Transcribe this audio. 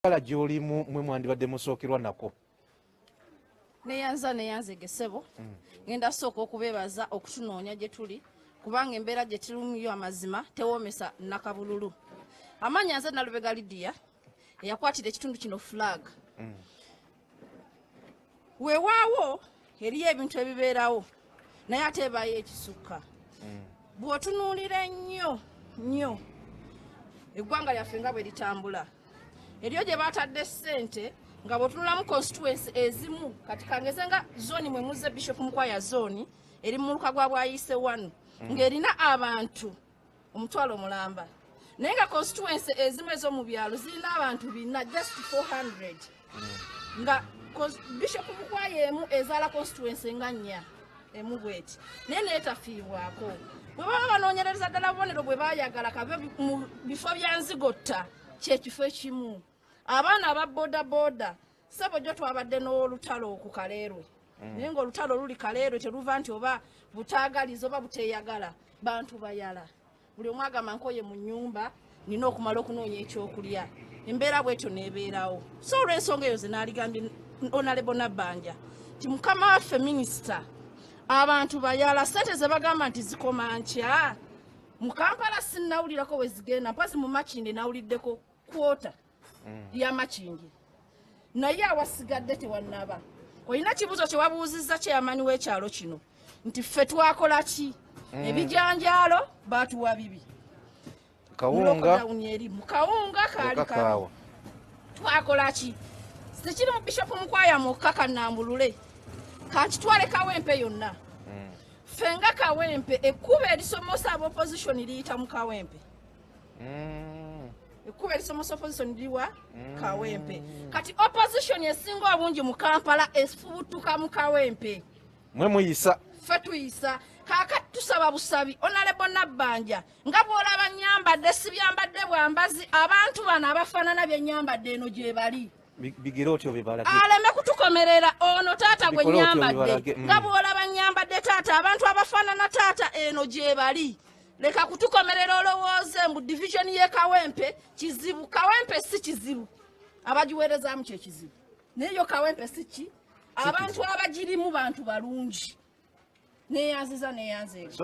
kala gyoli mwe mwandibadde musookerwa nako. Neyanze gesebo. Ngenda sooka okubebaza okutunoonya gye tuli kubanga embeera gye tulumiyo amazima tewoomesa nakabululu. Amanya nze Nalubega Lydia eyakwatira ekitundu kino flag. Weewaawo eriyo ebintu ebibeerawo naye ate ebayo ekisukka. Bw'otunuulira nnyo eggwanga lyaffe nga bwe litambula eriyo gye baatadde ssente nga bw'otunulamu constituency ezimu kati kangeze nga zooni mwe muzze Bishop Mukwaya zooni eri mu luka gwa Bwayise 1 ng'erina abantu omutwalo mulamba naye nga constituency ezimu ez'omu byalo zirina abantu bina just 400 nga Bishop Mukwaya emu ezaala constituency nga 4 emu bweti naye neetafiibwako bwe baba banoonyereza ddala bubonero bwe baayagala kabe mu bifo bya nzigotta kyekifo ekimu abaana aba boda sebo gyo twabadde n'olutalo ku Kaleerwe naye ng'olutalo luli Kaleerwe teruva nti oba butaagaliza oba buteeyagala bantu bayala buli omu agamba nkoye mu nnyumba nina okumala okunoonya ekyokulya embeera bwetyo neebeerawo so olw'ensonga eyo ze naaligambye Honorable Nabbanja ti mukama waffe minisita abantu bayala ssente ze bagamba nti zikoma nkya mu Kampala sinnawulirako we zigenda mpasi mu Makindi nawuliddeko kwota ya Makindi naye awasigadde tewannaba olina kibuzo kye wabuuzizza kyeyamani w'ekyalo kino nti ffe twakola ki ebijanjaalo baatuwa bibi kawunga mu kawunga kaali kawa twakola ki sikiri mu Bishop Mukwaya mwokka kannambulule kankitwale Kawempe yonna ffe nga Kawempe ekkuba erisomosa ab'opposition liyita mu Kawempe ekkuba erisomosa opposition liwa Kawempe kati opposition esinga obungi mu Kampala efubutuka mu Kawempe mwe muyisa ffe tuyisa kaakati tusaba busabi Honorable Nabbanja nga bw'olaba nnyambadde sibyambadde bwambazi abantu bano abafaanana bye nnyambadde eno gye bali bigire otyo bibalage aleme kutukomerera ono taata gwe nnyambadde nga bw'olaba nnyambadde taata abantu abafaanana taata eno gye bali leka kutukomerera olowooze mbu division ye Kawempe kizibu Kawempe si kizibu abagiweerezaamu kye kizibu naye yo Kawempe si ki abantu abagirimu bantu balungi neyanziza